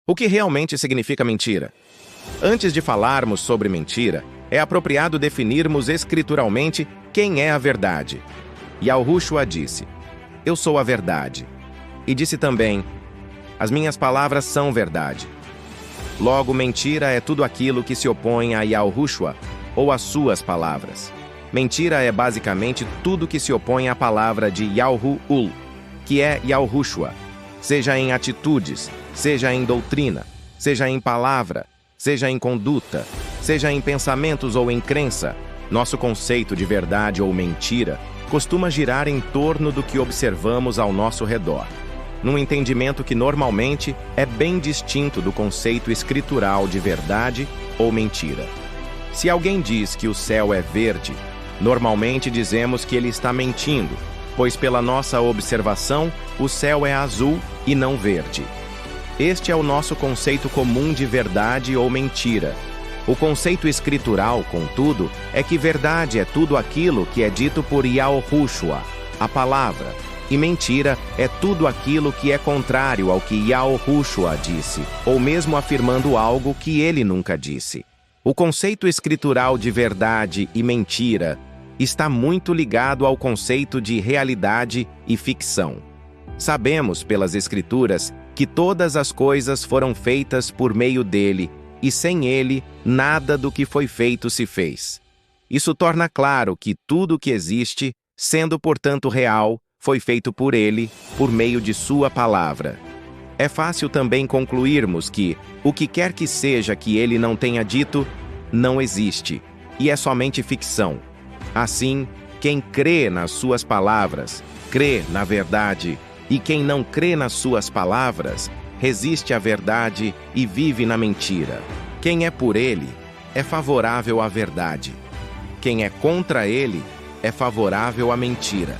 O que realmente significa mentira? Antes de falarmos sobre mentira, é apropriado definirmos escrituralmente quem é a verdade. Yahushua disse: Eu sou a verdade. E disse também: As minhas palavras são verdade. Logo, mentira é tudo aquilo que se opõe a Yahushua ou às suas palavras. Mentira é basicamente tudo que se opõe à palavra de Yahuul, que é Yahushua, seja em atitudes, seja em doutrina, seja em palavra, seja em conduta, seja em pensamentos ou em crença. Nosso conceito de verdade ou mentira costuma girar em torno do que observamos ao nosso redor, num entendimento que normalmente é bem distinto do conceito escritural de verdade ou mentira. Se alguém diz que o céu é verde, normalmente dizemos que ele está mentindo, pois pela nossa observação, o céu é azul e não verde. Este é o nosso conceito comum de verdade ou mentira. O conceito escritural, contudo, é que verdade é tudo aquilo que é dito por Yahushua, a palavra, e mentira é tudo aquilo que é contrário ao que Yahushua disse, ou mesmo afirmando algo que ele nunca disse. O conceito escritural de verdade e mentira está muito ligado ao conceito de realidade e ficção. Sabemos pelas Escrituras que todas as coisas foram feitas por meio dele, e sem ele, nada do que foi feito se fez. Isso torna claro que tudo o que existe, sendo portanto real, foi feito por ele, por meio de sua palavra. É fácil também concluirmos que o que quer que seja que ele não tenha dito, não existe, e é somente ficção. Assim, quem crê nas suas palavras, crê na verdade, e quem não crê nas suas palavras, resiste à verdade e vive na mentira. Quem é por ele, é favorável à verdade. Quem é contra ele, é favorável à mentira.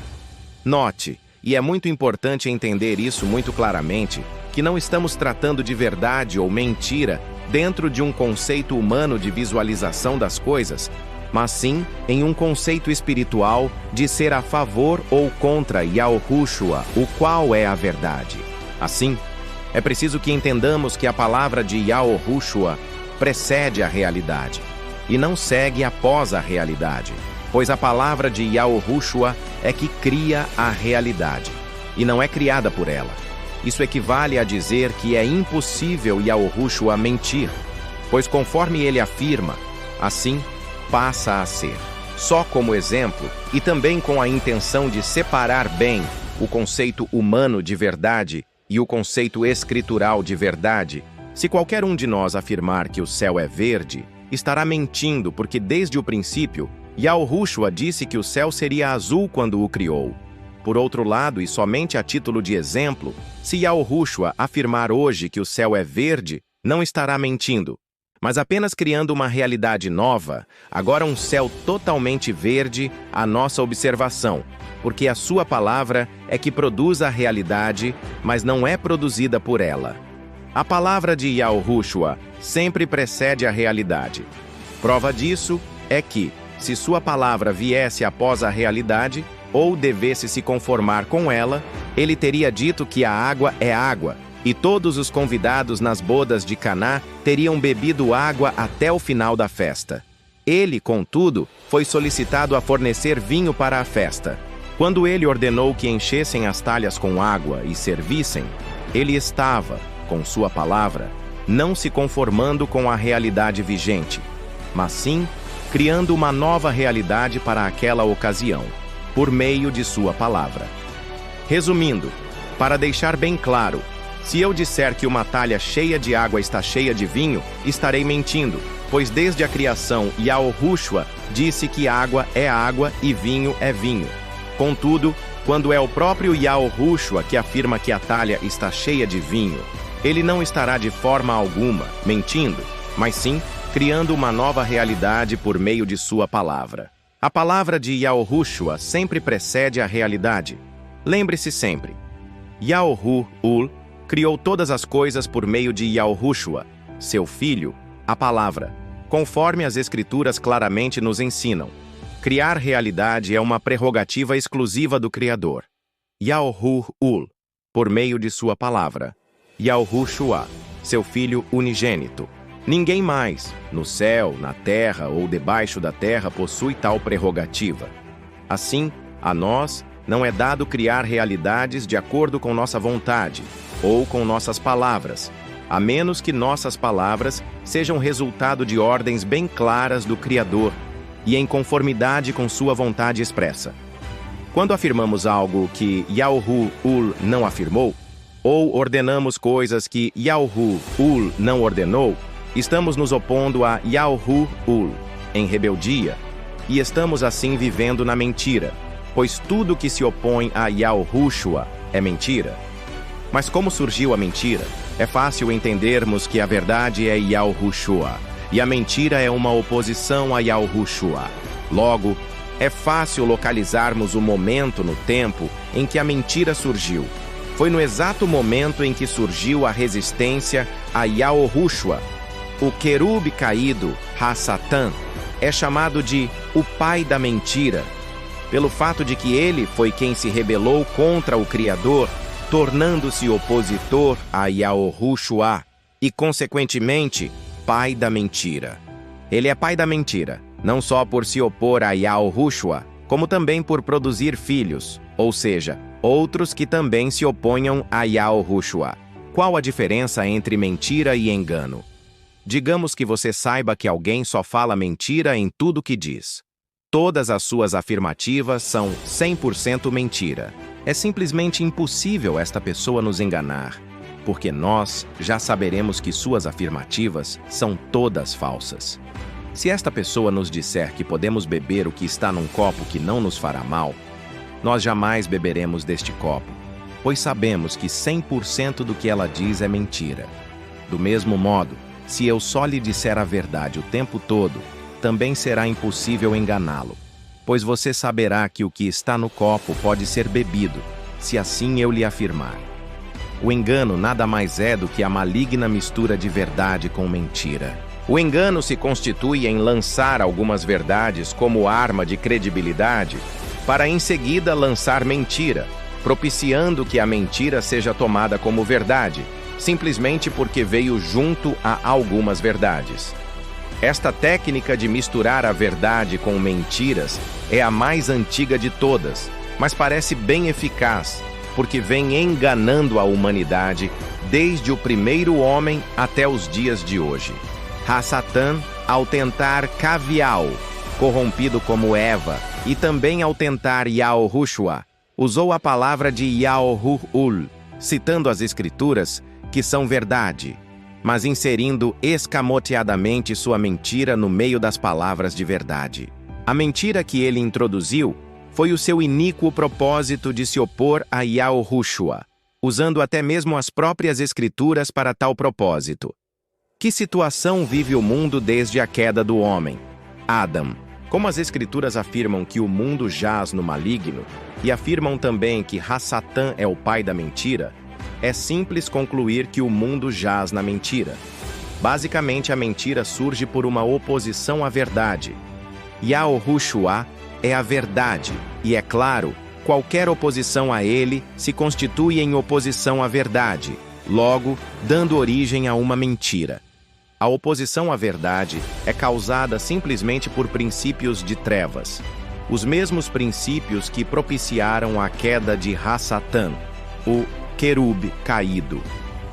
Note, e é muito importante entender isso muito claramente, que não estamos tratando de verdade ou mentira dentro de um conceito humano de visualização das coisas, mas sim em um conceito espiritual de ser a favor ou contra Yahushua, o qual é a verdade. Assim, é preciso que entendamos que a palavra de Yahushua precede a realidade, e não segue após a realidade, pois a palavra de Yahushua é que cria a realidade, e não é criada por ela. Isso equivale a dizer que é impossível Yahushua mentir, pois conforme ele afirma, assim passa a ser. Só como exemplo, e também com a intenção de separar bem o conceito humano de verdade e o conceito escritural de verdade, se qualquer um de nós afirmar que o céu é verde, estará mentindo, porque desde o princípio, Yahushua disse que o céu seria azul quando o criou. Por outro lado, e somente a título de exemplo, se Yahushua afirmar hoje que o céu é verde, não estará mentindo, mas apenas criando uma realidade nova, agora um céu totalmente verde à nossa observação, porque a sua palavra é que produz a realidade, mas não é produzida por ela. A palavra de Yahushua sempre precede a realidade. Prova disso é que, se sua palavra viesse após a realidade, ou devesse se conformar com ela, ele teria dito que a água é água, e todos os convidados nas bodas de Caná teriam bebido água até o final da festa. Ele, contudo, foi solicitado a fornecer vinho para a festa. Quando ele ordenou que enchessem as talhas com água e servissem, ele estava, com sua palavra, não se conformando com a realidade vigente, mas sim criando uma nova realidade para aquela ocasião, por meio de sua palavra. Resumindo, para deixar bem claro, se eu disser que uma talha cheia de água está cheia de vinho, estarei mentindo, pois desde a criação Yahushua disse que água e vinho é vinho. Contudo, quando é o próprio Yahushua que afirma que a talha está cheia de vinho, ele não estará de forma alguma mentindo, mas sim criando uma nova realidade por meio de sua palavra. A palavra de Yahushua sempre precede a realidade. Lembre-se sempre, Yahuul criou todas as coisas por meio de Yahushua, seu filho, a palavra, conforme as Escrituras claramente nos ensinam. Criar realidade é uma prerrogativa exclusiva do Criador. Yahuul, por meio de sua palavra. Yahushua, seu Filho unigênito. Ninguém mais, no céu, na terra ou debaixo da terra, possui tal prerrogativa. Assim, a nós não é dado criar realidades de acordo com nossa vontade ou com nossas palavras, a menos que nossas palavras sejam resultado de ordens bem claras do Criador e em conformidade com sua vontade expressa. Quando afirmamos algo que Yahu-Ul não afirmou, ou ordenamos coisas que Yahu-Ul não ordenou, estamos nos opondo a Yahu-Ul, em rebeldia, e estamos assim vivendo na mentira, pois tudo que se opõe a Yahushua é mentira. Mas como surgiu a mentira? É fácil entendermos que a verdade é Yahushua, e a mentira é uma oposição a Yahushua. Logo, é fácil localizarmos o momento no tempo em que a mentira surgiu. Foi no exato momento em que surgiu a resistência a Yahushua. O querube caído, Ha-Satan, é chamado de o pai da mentira, pelo fato de que ele foi quem se rebelou contra o Criador, tornando-se opositor a Yahushua e, consequentemente, pai da mentira. Ele é pai da mentira, não só por se opor a Yahushua, como também por produzir filhos, ou seja, outros que também se oponham a Yahushua. Qual a diferença entre mentira e engano? Digamos que você saiba que alguém só fala mentira em tudo que diz. Todas as suas afirmativas são 100% mentira. É simplesmente impossível esta pessoa nos enganar, porque nós já saberemos que suas afirmativas são todas falsas. Se esta pessoa nos disser que podemos beber o que está num copo que não nos fará mal, nós jamais beberemos deste copo, pois sabemos que 100% do que ela diz é mentira. Do mesmo modo, se eu só lhe disser a verdade o tempo todo, também será impossível enganá-lo, pois você saberá que o que está no copo pode ser bebido, se assim eu lhe afirmar. O engano nada mais é do que a maligna mistura de verdade com mentira. O engano se constitui em lançar algumas verdades como arma de credibilidade, para em seguida lançar mentira, propiciando que a mentira seja tomada como verdade, simplesmente porque veio junto a algumas verdades. Esta técnica de misturar a verdade com mentiras é a mais antiga de todas, mas parece bem eficaz, porque vem enganando a humanidade desde o primeiro homem até os dias de hoje. Ha-Satan, ao tentar Cavial, corrompido como Eva, e também ao tentar Yahushua, usou a palavra de Yahu-Ul, citando as Escrituras, que são verdade, mas inserindo escamoteadamente sua mentira no meio das palavras de verdade. A mentira que ele introduziu foi o seu iníquo propósito de se opor a Yahushua, usando até mesmo as próprias Escrituras para tal propósito. Que situação vive o mundo desde a queda do homem? Adam. Como as Escrituras afirmam que o mundo jaz no maligno, e afirmam também que Ha-Satan é o pai da mentira, é simples concluir que o mundo jaz na mentira. Basicamente, a mentira surge por uma oposição à verdade. Yahushua é a verdade, e é claro, qualquer oposição a ele se constitui em oposição à verdade, logo, dando origem a uma mentira. A oposição à verdade é causada simplesmente por princípios de trevas, os mesmos princípios que propiciaram a queda de Ha-Satan, o querube caído.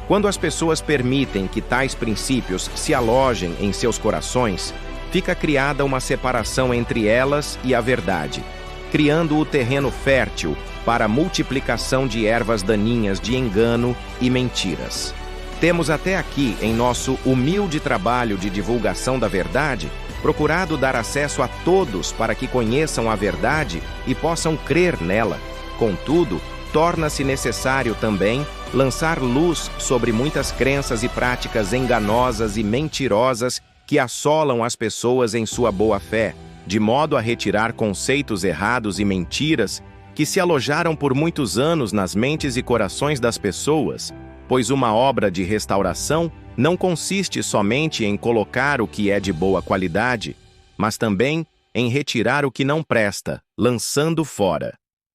Quando as pessoas permitem que tais princípios se alojem em seus corações, fica criada uma separação entre elas e a verdade, criando o terreno fértil para a multiplicação de ervas daninhas de engano e mentiras. Temos até aqui, em nosso humilde trabalho de divulgação da verdade, procurado dar acesso a todos para que conheçam a verdade e possam crer nela. Contudo, torna-se necessário também lançar luz sobre muitas crenças e práticas enganosas e mentirosas que assolam as pessoas em sua boa-fé, de modo a retirar conceitos errados e mentiras que se alojaram por muitos anos nas mentes e corações das pessoas, pois uma obra de restauração não consiste somente em colocar o que é de boa qualidade, mas também em retirar o que não presta, lançando fora.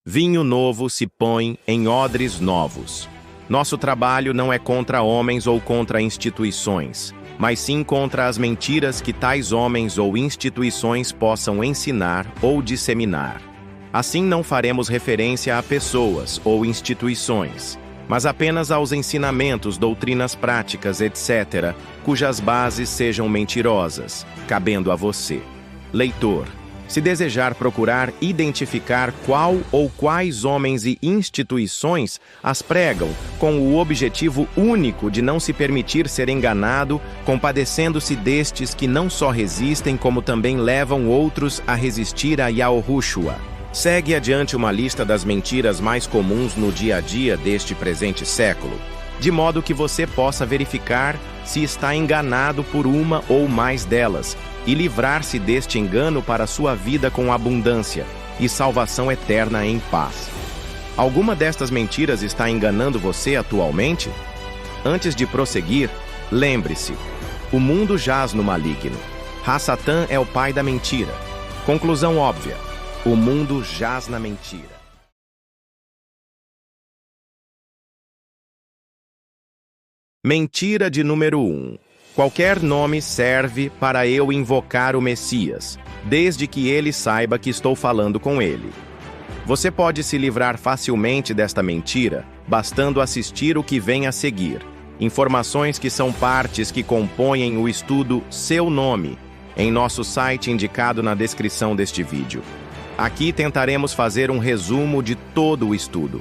Vinho novo se põe em odres novos. Nosso trabalho não é contra homens ou contra instituições, mas sim contra as mentiras que tais homens ou instituições possam ensinar ou disseminar. Assim não faremos referência a pessoas ou instituições, mas apenas aos ensinamentos, doutrinas práticas, etc., cujas bases sejam mentirosas, cabendo a você, leitor, se desejar procurar identificar qual ou quais homens e instituições as pregam com o objetivo único de não se permitir ser enganado, compadecendo-se destes que não só resistem, como também levam outros a resistir a Yahushua. Segue adiante uma lista das mentiras mais comuns no dia a dia deste presente século, de modo que você possa verificar se está enganado por uma ou mais delas, e livrar-se deste engano para sua vida com abundância e salvação eterna em paz. Alguma destas mentiras está enganando você atualmente? Antes de prosseguir, lembre-se, o mundo jaz no maligno. Ha-Satã é o pai da mentira. Conclusão óbvia, o mundo jaz na mentira. Mentira de número 1. Qualquer nome serve para eu invocar o Messias, desde que ele saiba que estou falando com ele. Você pode se livrar facilmente desta mentira, bastando assistir o que vem a seguir. Informações que são partes que compõem o estudo Seu Nome, em nosso site indicado na descrição deste vídeo. Aqui tentaremos fazer um resumo de todo o estudo.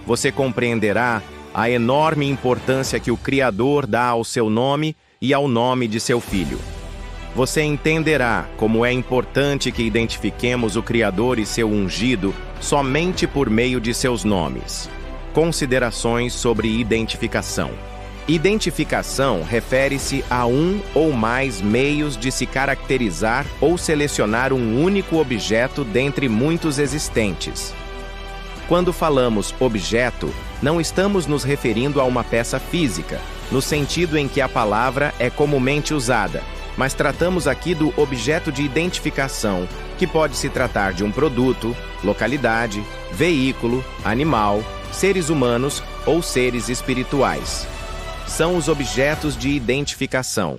Você compreenderá a enorme importância que o Criador dá ao seu nome e ao nome de seu Filho. Você entenderá como é importante que identifiquemos o Criador e seu ungido somente por meio de seus nomes. Considerações sobre identificação. Identificação refere-se a um ou mais meios de se caracterizar ou selecionar um único objeto dentre muitos existentes. Quando falamos objeto, não estamos nos referindo a uma peça física, no sentido em que a palavra é comumente usada, mas tratamos aqui do objeto de identificação, que pode se tratar de um produto, localidade, veículo, animal, seres humanos ou seres espirituais. São os objetos de identificação.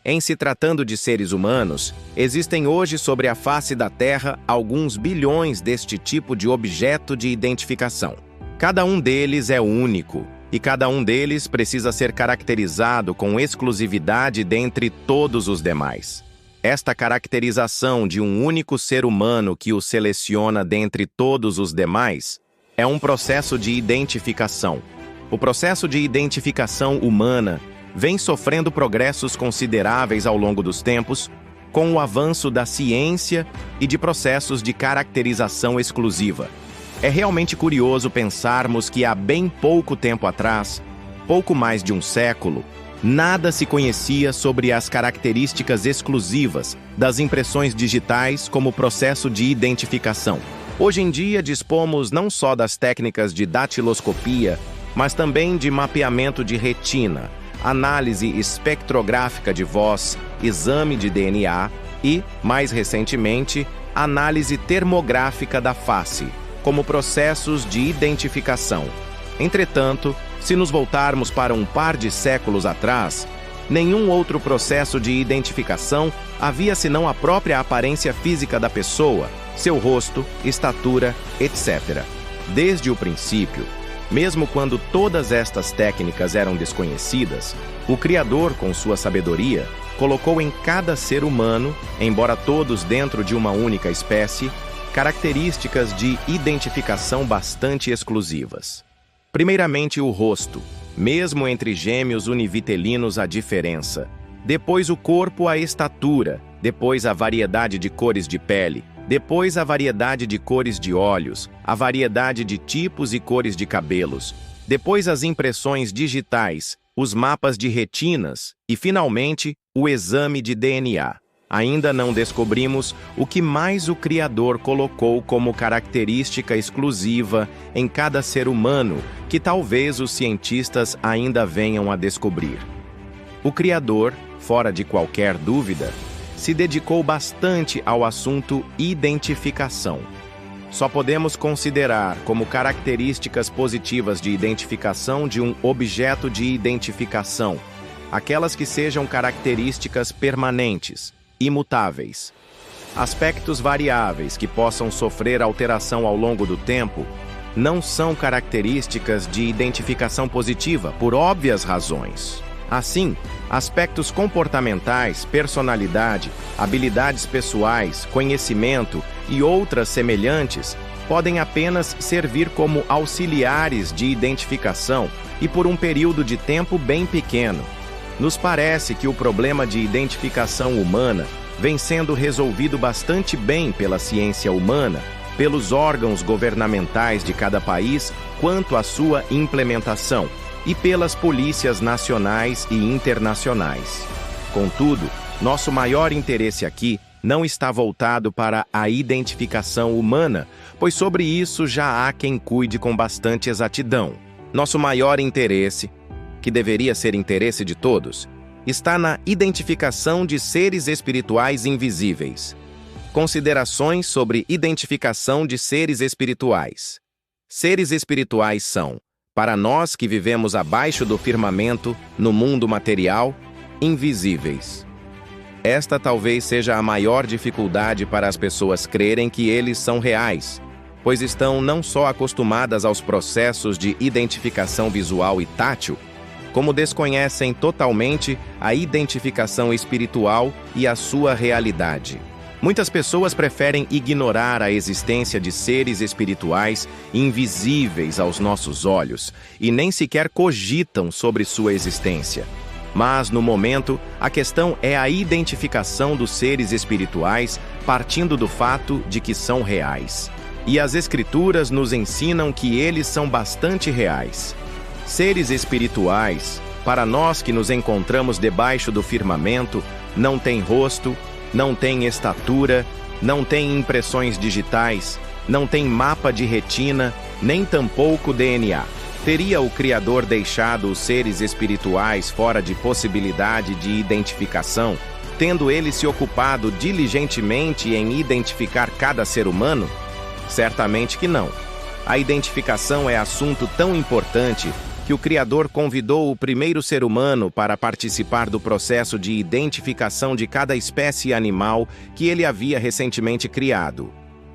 Em se tratando de seres humanos, existem hoje sobre a face da Terra alguns bilhões deste tipo de objeto de identificação. Cada um deles é único, e cada um deles precisa ser caracterizado com exclusividade dentre todos os demais. Esta caracterização de um único ser humano que o seleciona dentre todos os demais é um processo de identificação. O processo de identificação humana vem sofrendo progressos consideráveis ao longo dos tempos, com o avanço da ciência e de processos de caracterização exclusiva. É realmente curioso pensarmos que há bem pouco tempo atrás, pouco mais de um século, nada se conhecia sobre as características exclusivas das impressões digitais como processo de identificação. Hoje em dia dispomos não só das técnicas de datiloscopia, mas também de mapeamento de retina, análise espectrográfica de voz, exame de DNA e, mais recentemente, análise termográfica da face, como processos de identificação. Entretanto, se nos voltarmos para um par de séculos atrás, nenhum outro processo de identificação havia senão a própria aparência física da pessoa, seu rosto, estatura, etc. Desde o princípio, mesmo quando todas estas técnicas eram desconhecidas, o Criador, com sua sabedoria, colocou em cada ser humano, embora todos dentro de uma única espécie, características de identificação bastante exclusivas. Primeiramente, o rosto, mesmo entre gêmeos univitelinos há diferença. Depois o corpo, a estatura. Depois a variedade de cores de pele. Depois a variedade de cores de olhos, a variedade de tipos e cores de cabelos. Depois as impressões digitais, os mapas de retinas e, finalmente, o exame de DNA. Ainda não descobrimos o que mais o Criador colocou como característica exclusiva em cada ser humano, que talvez os cientistas ainda venham a descobrir. O Criador, fora de qualquer dúvida, se dedicou bastante ao assunto identificação. só podemos considerar como características positivas de identificação de um objeto de identificação aquelas que sejam características permanentes, imutáveis. Aspectos variáveis que possam sofrer alteração ao longo do tempo não são características de identificação positiva, por óbvias razões. Assim, aspectos comportamentais, personalidade, habilidades pessoais, conhecimento e outras semelhantes podem apenas servir como auxiliares de identificação e por um período de tempo bem pequeno. Nos parece que o problema de identificação humana vem sendo resolvido bastante bem pela ciência humana, pelos órgãos governamentais de cada país quanto à sua implementação e pelas polícias nacionais e internacionais. Contudo, nosso maior interesse aqui não está voltado para a identificação humana, pois sobre isso já há quem cuide com bastante exatidão. Nosso maior interesse, que deveria ser interesse de todos, está na identificação de seres espirituais invisíveis. Considerações sobre identificação de seres espirituais. Seres espirituais são, para nós que vivemos abaixo do firmamento, no mundo material, invisíveis. Esta talvez seja a maior dificuldade para as pessoas crerem que eles são reais, pois estão não só acostumadas aos processos de identificação visual e tátil, como desconhecem totalmente a identificação espiritual e a sua realidade. Muitas pessoas preferem ignorar a existência de seres espirituais invisíveis aos nossos olhos e nem sequer cogitam sobre sua existência. Mas, no momento, a questão é a identificação dos seres espirituais partindo do fato de que são reais. E as Escrituras nos ensinam que eles são bastante reais. Seres espirituais, para nós que nos encontramos debaixo do firmamento, não têm rosto, não têm estatura, não têm impressões digitais, não têm mapa de retina, nem tampouco DNA. Teria o Criador deixado os seres espirituais fora de possibilidade de identificação, tendo ele se ocupado diligentemente em identificar cada ser humano? Certamente que não. A identificação é assunto tão importante que o Criador convidou o primeiro ser humano para participar do processo de identificação de cada espécie animal que ele havia recentemente criado.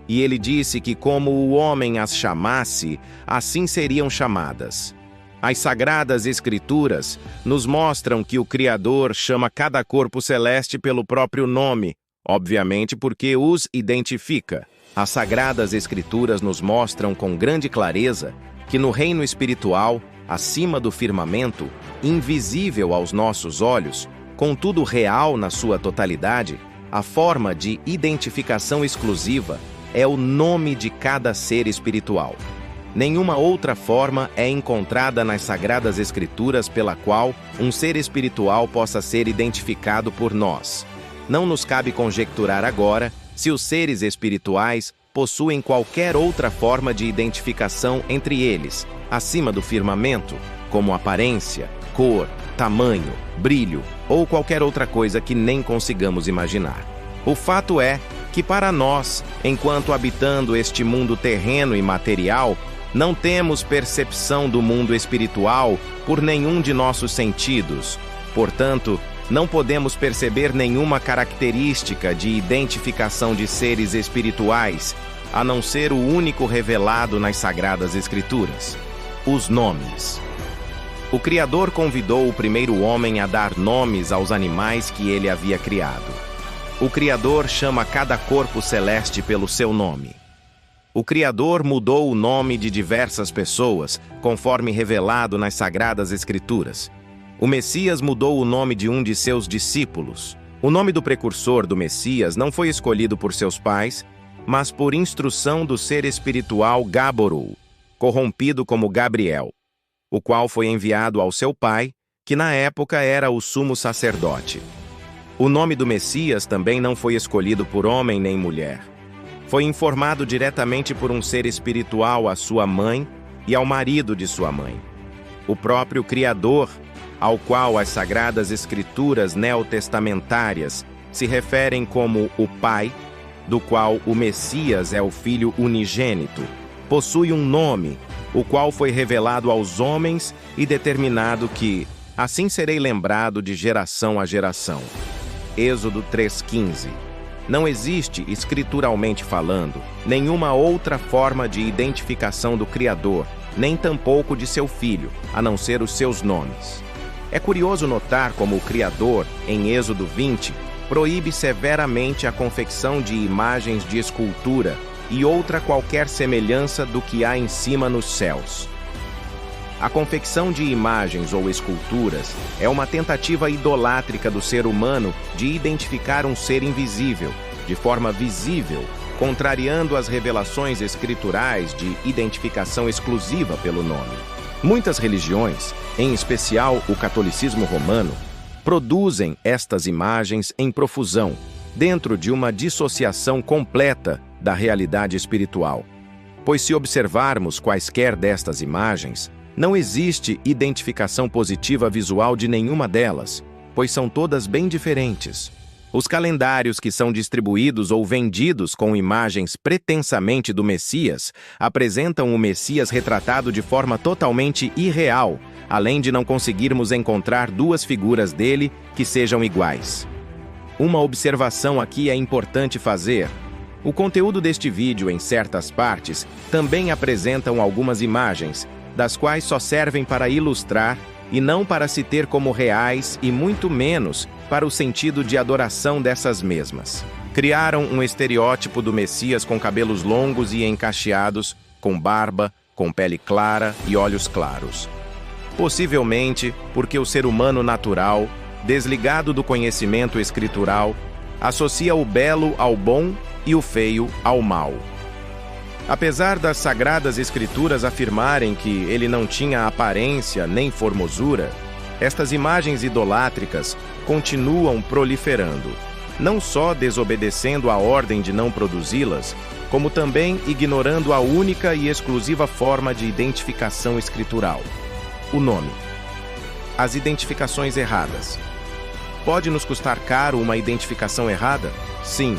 E ele disse que como o homem as chamasse, assim seriam chamadas. As Sagradas Escrituras nos mostram que o Criador chama cada corpo celeste pelo próprio nome, obviamente porque os identifica. As Sagradas Escrituras nos mostram com grande clareza que no reino espiritual, acima do firmamento, invisível aos nossos olhos, contudo real na sua totalidade, a forma de identificação exclusiva é o nome de cada ser espiritual. Nenhuma outra forma é encontrada nas Sagradas Escrituras pela qual um ser espiritual possa ser identificado por nós. Não nos cabe conjecturar agora se os seres espirituais possuem qualquer outra forma de identificação entre eles, acima do firmamento, como aparência, cor, tamanho, brilho ou qualquer outra coisa que nem consigamos imaginar. O fato é que para nós, enquanto habitando este mundo terreno e material, não temos percepção do mundo espiritual por nenhum de nossos sentidos. Portanto, não podemos perceber nenhuma característica de identificação de seres espirituais, a não ser o único revelado nas Sagradas Escrituras: os nomes. O Criador convidou o primeiro homem a dar nomes aos animais que ele havia criado. O Criador chama cada corpo celeste pelo seu nome. O Criador mudou o nome de diversas pessoas, conforme revelado nas Sagradas Escrituras. O Messias mudou o nome de um de seus discípulos. O nome do precursor do Messias não foi escolhido por seus pais, mas por instrução do ser espiritual Gaborul, corrompido como Gabriel, o qual foi enviado ao seu pai, que na época era o sumo sacerdote. O nome do Messias também não foi escolhido por homem nem mulher. Foi informado diretamente por um ser espiritual à sua mãe e ao marido de sua mãe. O próprio Criador, ao qual as Sagradas Escrituras neotestamentárias se referem como o Pai, do qual o Messias é o Filho unigênito, possui um nome, o qual foi revelado aos homens e determinado que, assim serei lembrado de geração a geração. Êxodo 3,15. Não existe, escrituralmente falando, nenhuma outra forma de identificação do Criador, nem tampouco de seu Filho, a não ser os seus nomes. É curioso notar como o Criador, em Êxodo 20, proíbe severamente a confecção de imagens de escultura e outra qualquer semelhança do que há em cima nos céus. A confecção de imagens ou esculturas é uma tentativa idolátrica do ser humano de identificar um ser invisível, de forma visível, contrariando as revelações escriturais de identificação exclusiva pelo nome. Muitas religiões, em especial o catolicismo romano, produzem estas imagens em profusão, dentro de uma dissociação completa da realidade espiritual. Pois se observarmos quaisquer destas imagens, não existe identificação positiva visual de nenhuma delas, pois são todas bem diferentes. Os calendários que são distribuídos ou vendidos com imagens pretensamente do Messias apresentam o Messias retratado de forma totalmente irreal, além de não conseguirmos encontrar duas figuras dele que sejam iguais. Uma observação aqui é importante fazer. O conteúdo deste vídeo, em certas partes, também apresentam algumas imagens, das quais só servem para ilustrar e não para se ter como reais e muito menos para o sentido de adoração dessas mesmas. Criaram um estereótipo do Messias com cabelos longos e encaixeados, com barba, com pele clara e olhos claros. Possivelmente porque o ser humano natural, desligado do conhecimento escritural, associa o belo ao bom e o feio ao mal. Apesar das Sagradas Escrituras afirmarem que ele não tinha aparência nem formosura, estas imagens idolátricas continuam proliferando, não só desobedecendo a ordem de não produzi-las, como também ignorando a única e exclusiva forma de identificação escritural: o nome. As identificações erradas. Pode nos custar caro uma identificação errada? Sim,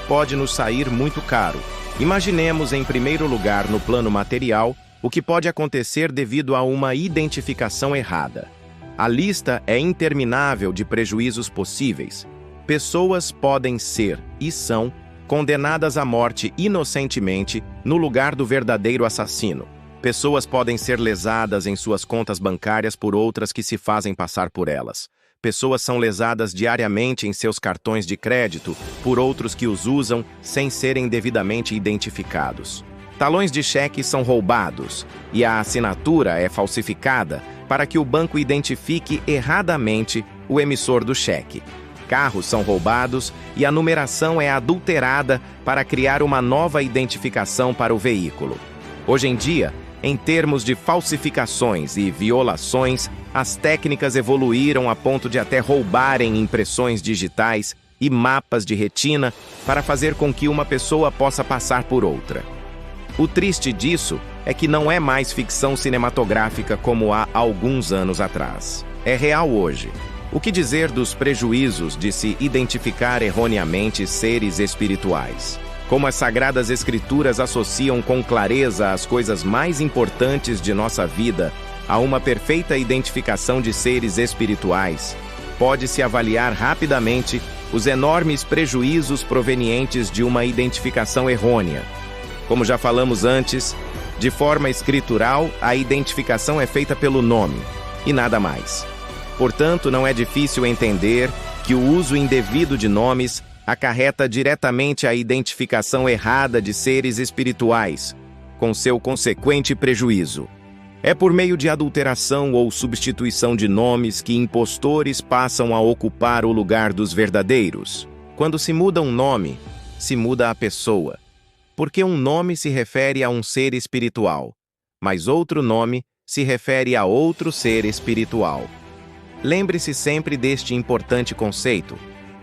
pode nos sair muito caro. Imaginemos, em primeiro lugar, no plano material, o que pode acontecer devido a uma identificação errada. A lista é interminável de prejuízos possíveis. Pessoas podem ser, e são, condenadas à morte inocentemente no lugar do verdadeiro assassino. Pessoas podem ser lesadas em suas contas bancárias por outras que se fazem passar por elas. Pessoas são lesadas diariamente em seus cartões de crédito por outros que os usam sem serem devidamente identificados. Talões de cheque são roubados e a assinatura é falsificada para que o banco identifique erradamente o emissor do cheque. Carros são roubados e a numeração é adulterada para criar uma nova identificação para o veículo. Hoje em dia, em termos de falsificações e violações, as técnicas evoluíram a ponto de até roubarem impressões digitais e mapas de retina para fazer com que uma pessoa possa passar por outra. O triste disso é que não é mais ficção cinematográfica como há alguns anos atrás. É real hoje. O que dizer dos prejuízos de se identificar erroneamente seres espirituais? Como as Sagradas Escrituras associam com clareza as coisas mais importantes de nossa vida a uma perfeita identificação de seres espirituais, pode-se avaliar rapidamente os enormes prejuízos provenientes de uma identificação errônea. Como já falamos antes, de forma escritural, a identificação é feita pelo nome, e nada mais. Portanto, não é difícil entender que o uso indevido de nomes acarreta diretamente a identificação errada de seres espirituais, com seu consequente prejuízo. É por meio de adulteração ou substituição de nomes que impostores passam a ocupar o lugar dos verdadeiros. Quando se muda um nome, se muda a pessoa, porque um nome se refere a um ser espiritual, mas outro nome se refere a outro ser espiritual. Lembre-se sempre deste importante conceito,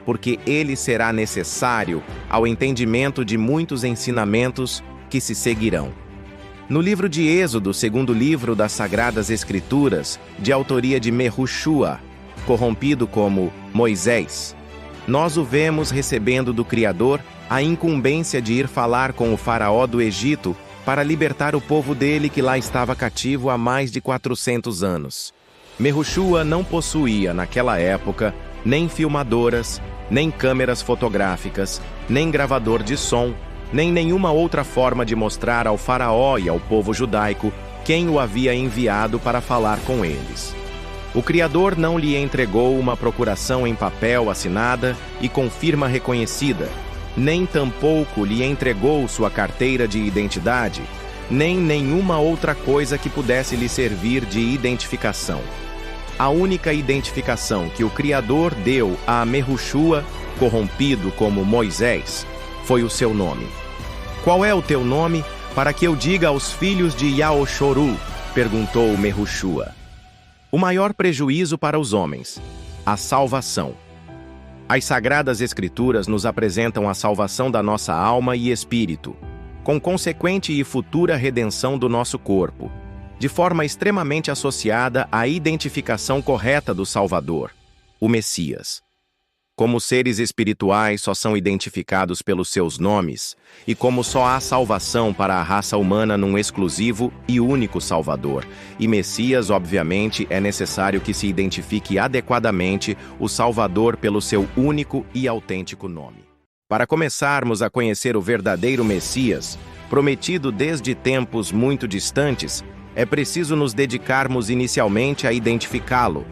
porque ele será necessário ao entendimento de muitos ensinamentos que se seguirão. No livro de Êxodo, segundo livro das Sagradas Escrituras, de autoria de Mehushua, corrompido como Moisés, nós o vemos recebendo do Criador a incumbência de ir falar com o faraó do Egito para libertar o povo dele que lá estava cativo há mais de 400 anos. Mehushua não possuía, naquela época, nem filmadoras, nem câmeras fotográficas, nem gravador de som, nem nenhuma outra forma de mostrar ao faraó e ao povo judaico quem o havia enviado para falar com eles. O Criador não lhe entregou uma procuração em papel assinada e com firma reconhecida, nem tampouco lhe entregou sua carteira de identidade, nem nenhuma outra coisa que pudesse lhe servir de identificação. A única identificação que o Criador deu a Mehushua, corrompido como Moisés, foi o seu nome. Qual é o teu nome, para que eu diga aos filhos de Yaoshoru? Perguntou Mehushua. O maior prejuízo para os homens, a salvação. As Sagradas Escrituras nos apresentam a salvação da nossa alma e espírito, com consequente e futura redenção do nosso corpo, de forma extremamente associada à identificação correta do Salvador, o Messias. Como seres espirituais só são identificados pelos seus nomes, e como só há salvação para a raça humana num exclusivo e único Salvador, e Messias, obviamente, é necessário que se identifique adequadamente o Salvador pelo seu único e autêntico nome. Para começarmos a conhecer o verdadeiro Messias, prometido desde tempos muito distantes, é preciso nos dedicarmos inicialmente a identificá-lo.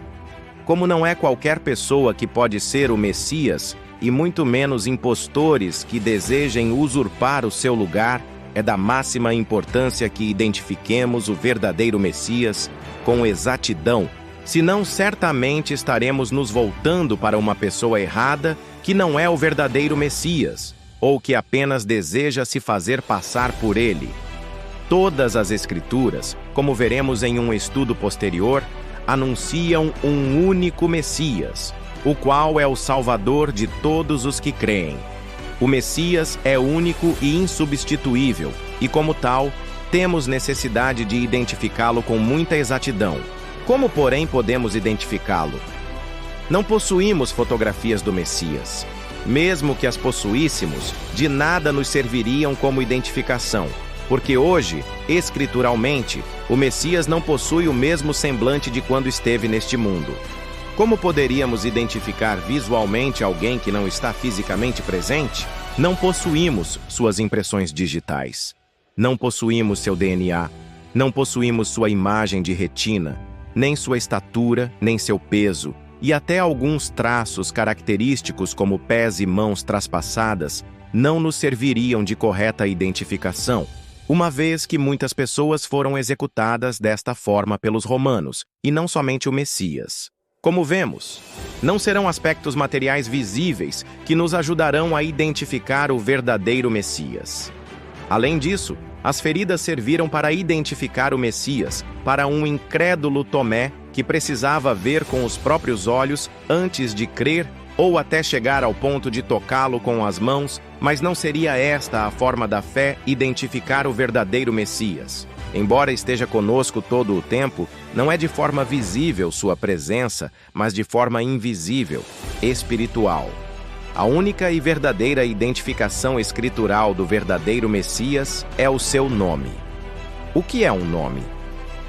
Como não é qualquer pessoa que pode ser o Messias, e muito menos impostores que desejem usurpar o seu lugar, é da máxima importância que identifiquemos o verdadeiro Messias com exatidão, senão certamente estaremos nos voltando para uma pessoa errada que não é o verdadeiro Messias, ou que apenas deseja se fazer passar por ele. Todas as Escrituras, como veremos em um estudo posterior, anunciam um único Messias, o qual é o Salvador de todos os que creem. O Messias é único e insubstituível, e como tal, temos necessidade de identificá-lo com muita exatidão. Como, porém, podemos identificá-lo? Não possuímos fotografias do Messias. Mesmo que as possuíssemos, de nada nos serviriam como identificação, porque hoje, escrituralmente, o Messias não possui o mesmo semblante de quando esteve neste mundo. Como poderíamos identificar visualmente alguém que não está fisicamente presente? Não possuímos suas impressões digitais. Não possuímos seu DNA. Não possuímos sua imagem de retina, nem sua estatura, nem seu peso, e até alguns traços característicos como pés e mãos traspassadas não nos serviriam de correta identificação, uma vez que muitas pessoas foram executadas desta forma pelos romanos, e não somente o Messias. Como vemos, não serão aspectos materiais visíveis que nos ajudarão a identificar o verdadeiro Messias. Além disso, as feridas serviram para identificar o Messias para um incrédulo Tomé que precisava ver com os próprios olhos antes de crer ou até chegar ao ponto de tocá-lo com as mãos, mas não seria esta a forma da fé identificar o verdadeiro Messias. Embora esteja conosco todo o tempo, não é de forma visível sua presença, mas de forma invisível, espiritual. A única e verdadeira identificação escritural do verdadeiro Messias é o seu nome. O que é um nome?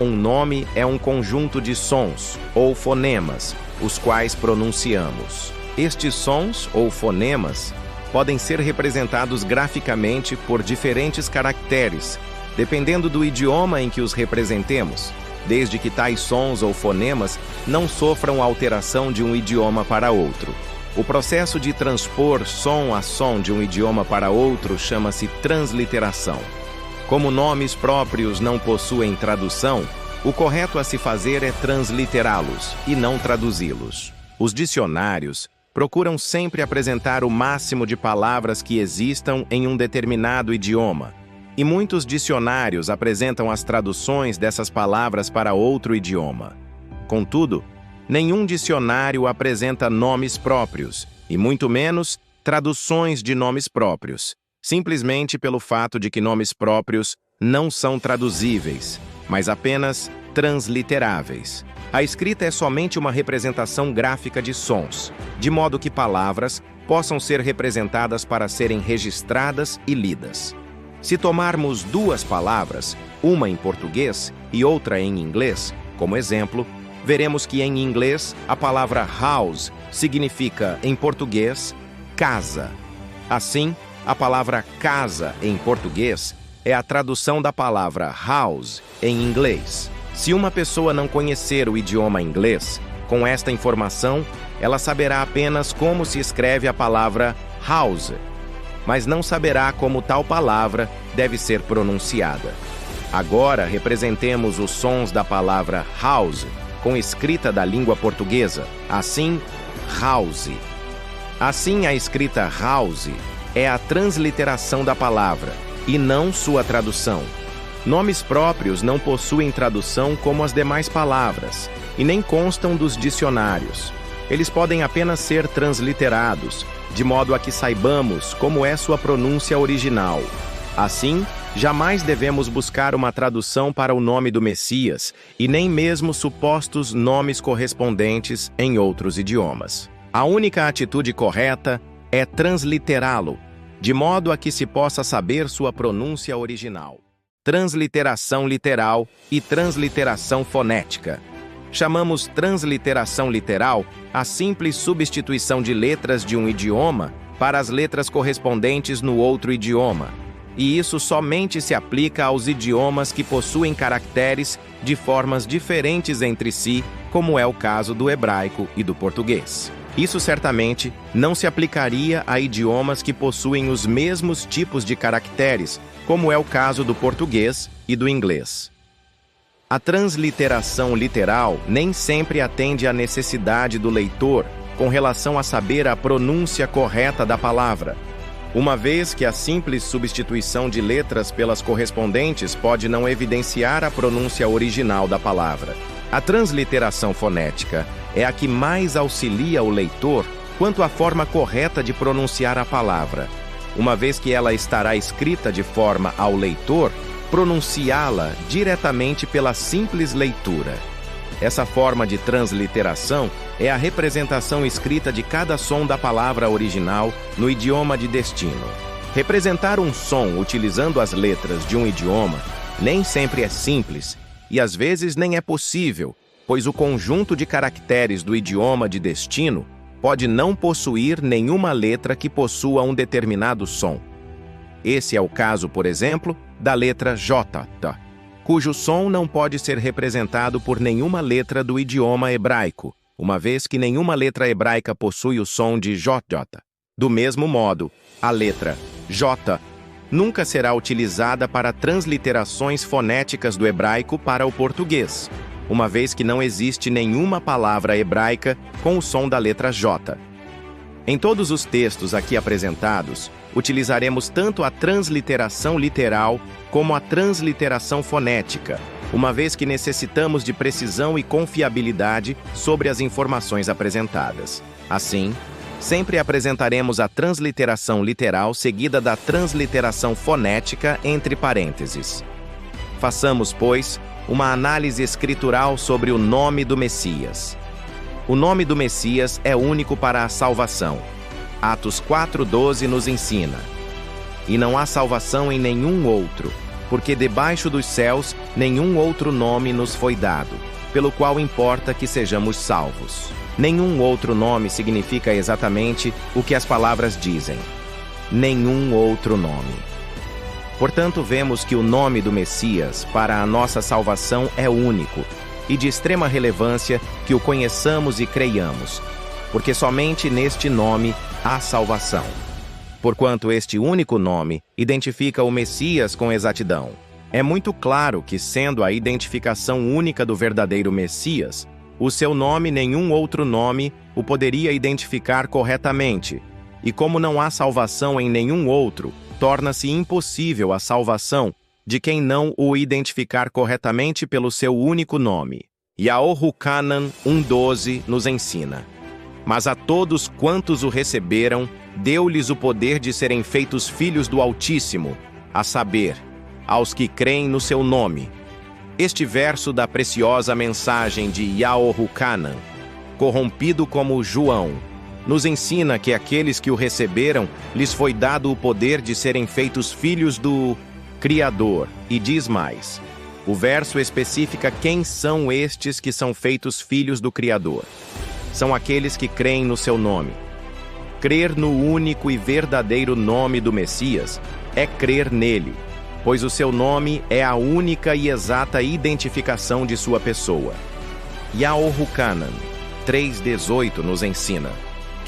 Um nome é um conjunto de sons, ou fonemas, os quais pronunciamos. Estes sons, ou fonemas, podem ser representados graficamente por diferentes caracteres, dependendo do idioma em que os representemos, desde que tais sons ou fonemas não sofram alteração de um idioma para outro. O processo de transpor som a som de um idioma para outro chama-se transliteração. Como nomes próprios não possuem tradução, o correto a se fazer é transliterá-los e não traduzi-los. Os dicionários procuram sempre apresentar o máximo de palavras que existam em um determinado idioma, e muitos dicionários apresentam as traduções dessas palavras para outro idioma. Contudo, nenhum dicionário apresenta nomes próprios, e muito menos traduções de nomes próprios, simplesmente pelo fato de que nomes próprios não são traduzíveis, mas apenas transliteráveis. A escrita é somente uma representação gráfica de sons, de modo que palavras, possam ser representadas para serem registradas e lidas. Se tomarmos duas palavras, uma em português e outra em inglês, como exemplo, veremos que em inglês a palavra house significa, em português, casa. Assim, a palavra casa em português é a tradução da palavra house em inglês. Se uma pessoa não conhecer o idioma inglês, com esta informação, ela saberá apenas como se escreve a palavra house, mas não saberá como tal palavra deve ser pronunciada. Agora, representemos os sons da palavra house com escrita da língua portuguesa, assim, house. Assim, a escrita house é a transliteração da palavra, e não sua tradução. Nomes próprios não possuem tradução como as demais palavras, e nem constam dos dicionários. Eles podem apenas ser transliterados, de modo a que saibamos como é sua pronúncia original. Assim, jamais devemos buscar uma tradução para o nome do Messias, e nem mesmo supostos nomes correspondentes em outros idiomas. A única atitude correta é transliterá-lo, de modo a que se possa saber sua pronúncia original. Transliteração literal e transliteração fonética. Chamamos transliteração literal a simples substituição de letras de um idioma para as letras correspondentes no outro idioma, e isso somente se aplica aos idiomas que possuem caracteres de formas diferentes entre si, como é o caso do hebraico e do português. Isso certamente não se aplicaria a idiomas que possuem os mesmos tipos de caracteres, como é o caso do português e do inglês. A transliteração literal nem sempre atende à necessidade do leitor com relação a saber a pronúncia correta da palavra, uma vez que a simples substituição de letras pelas correspondentes pode não evidenciar a pronúncia original da palavra. A transliteração fonética é a que mais auxilia o leitor quanto à forma correta de pronunciar a palavra, uma vez que ela estará escrita de forma ao leitor pronunciá-la diretamente pela simples leitura. Essa forma de transliteração é a representação escrita de cada som da palavra original no idioma de destino. Representar um som utilizando as letras de um idioma nem sempre é simples e às vezes nem é possível, pois o conjunto de caracteres do idioma de destino pode não possuir nenhuma letra que possua um determinado som. Esse é o caso, por exemplo, da letra J, cujo som não pode ser representado por nenhuma letra do idioma hebraico, uma vez que nenhuma letra hebraica possui o som de JJ. Do mesmo modo, a letra J nunca será utilizada para transliterações fonéticas do hebraico para o português, uma vez que não existe nenhuma palavra hebraica com o som da letra J. Em todos os textos aqui apresentados, utilizaremos tanto a transliteração literal como a transliteração fonética, uma vez que necessitamos de precisão e confiabilidade sobre as informações apresentadas. Assim, sempre apresentaremos a transliteração literal seguida da transliteração fonética entre parênteses. Façamos, pois, uma análise escritural sobre o nome do Messias. O nome do Messias é único para a salvação. Atos 4:12 nos ensina: e não há salvação em nenhum outro, porque debaixo dos céus nenhum outro nome nos foi dado, pelo qual importa que sejamos salvos. Nenhum outro nome significa exatamente o que as palavras dizem. Nenhum outro nome. Portanto, vemos que o nome do Messias para a nossa salvação é único e de extrema relevância que o conheçamos e creiamos, porque somente neste nome há salvação. Porquanto este único nome identifica o Messias com exatidão. É muito claro que, sendo a identificação única do verdadeiro Messias, o seu nome nenhum outro nome o poderia identificar corretamente, e como não há salvação em nenhum outro, torna-se impossível a salvação de quem não o identificar corretamente pelo seu único nome. Yahuchanan 1:12 nos ensina: mas a todos quantos o receberam, deu-lhes o poder de serem feitos filhos do Altíssimo, a saber, aos que creem no seu nome. Este verso da preciosa mensagem de Yahuchanan, corrompido como João, nos ensina que aqueles que o receberam, lhes foi dado o poder de serem feitos filhos do Criador. E diz mais. O verso especifica quem são estes que são feitos filhos do Criador. São aqueles que creem no seu nome. Crer no único e verdadeiro nome do Messias é crer nele, pois o seu nome é a única e exata identificação de sua pessoa. Yahukanan 3,18 nos ensina: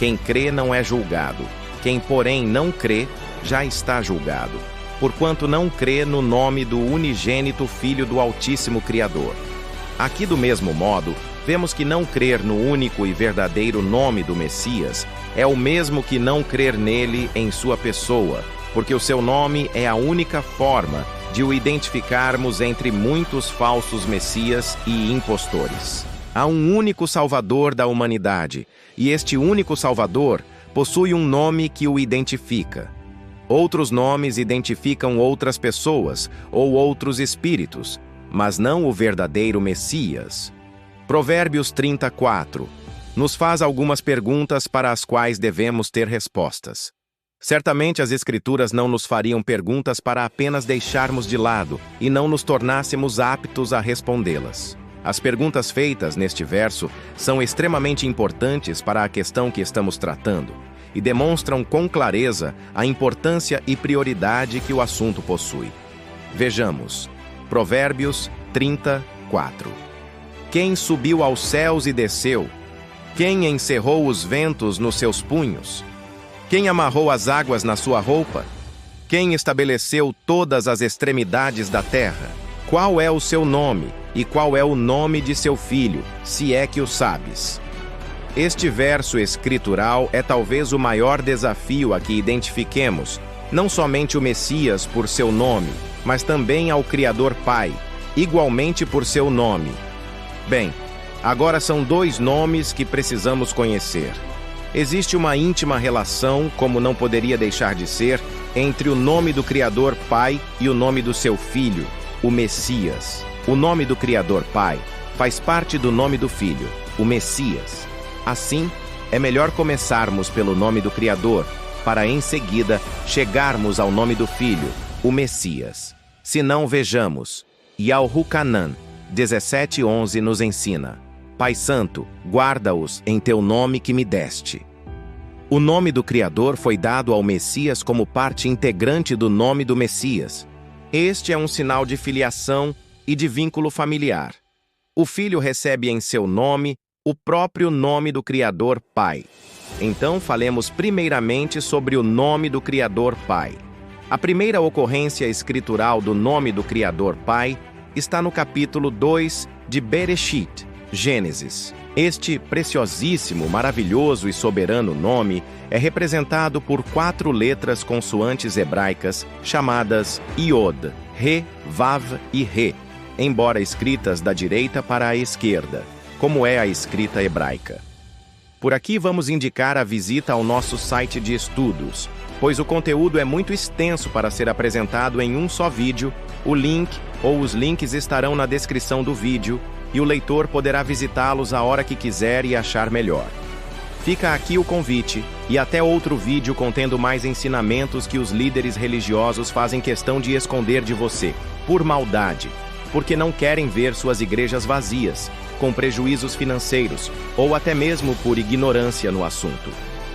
quem crê não é julgado, quem porém não crê já está julgado, porquanto não crê no nome do unigênito Filho do Altíssimo Criador. Aqui, do mesmo modo, vemos que não crer no único e verdadeiro nome do Messias é o mesmo que não crer nele em sua pessoa, porque o seu nome é a única forma de o identificarmos entre muitos falsos messias e impostores. Há um único Salvador da humanidade, e este único Salvador possui um nome que o identifica. Outros nomes identificam outras pessoas ou outros espíritos, mas não o verdadeiro Messias. Provérbios 34 nos faz algumas perguntas para as quais devemos ter respostas. Certamente as Escrituras não nos fariam perguntas para apenas deixarmos de lado e não nos tornássemos aptos a respondê-las. As perguntas feitas neste verso são extremamente importantes para a questão que estamos tratando e demonstram com clareza a importância e prioridade que o assunto possui. Vejamos. Provérbios 34. Quem subiu aos céus e desceu? Quem encerrou os ventos nos seus punhos? Quem amarrou as águas na sua roupa? Quem estabeleceu todas as extremidades da terra? Qual é o seu nome e qual é o nome de seu filho, se é que o sabes? Este verso escritural é talvez o maior desafio a que identifiquemos, não somente o Messias por seu nome, mas também ao Criador Pai, igualmente por seu nome. Bem, agora são dois nomes que precisamos conhecer. Existe uma íntima relação, como não poderia deixar de ser, entre o nome do Criador Pai e o nome do seu Filho, o Messias. O nome do Criador Pai faz parte do nome do Filho, o Messias. Assim, é melhor começarmos pelo nome do Criador, para em seguida chegarmos ao nome do Filho, o Messias. Se não, vejamos. Yahukanan 17:11 nos ensina: Pai Santo, guarda-os em teu nome que me deste. O nome do Criador foi dado ao Messias como parte integrante do nome do Messias. Este é um sinal de filiação e de vínculo familiar. O Filho recebe em seu nome o próprio nome do Criador Pai. Então, falemos primeiramente sobre o nome do Criador Pai. A primeira ocorrência escritural do nome do Criador Pai está no capítulo 2 de Bereshit, Gênesis. Este preciosíssimo, maravilhoso e soberano nome é representado por 4 letras consoantes hebraicas chamadas Iod, Re, Vav e Re, embora escritas da direita para a esquerda, como é a escrita hebraica. Por aqui vamos indicar a visita ao nosso site de estudos, pois o conteúdo é muito extenso para ser apresentado em um só vídeo. O link ou os links estarão na descrição do vídeo e o leitor poderá visitá-los a hora que quiser e achar melhor. Fica aqui o convite e até outro vídeo contendo mais ensinamentos que os líderes religiosos fazem questão de esconder de você, por maldade, porque não querem ver suas igrejas vazias, com prejuízos financeiros, ou até mesmo por ignorância no assunto.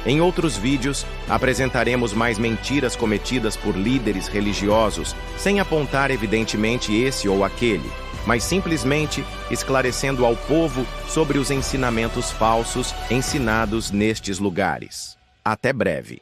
Em outros vídeos, apresentaremos mais mentiras cometidas por líderes religiosos, sem apontar evidentemente esse ou aquele, mas simplesmente esclarecendo ao povo sobre os ensinamentos falsos ensinados nestes lugares. Até breve.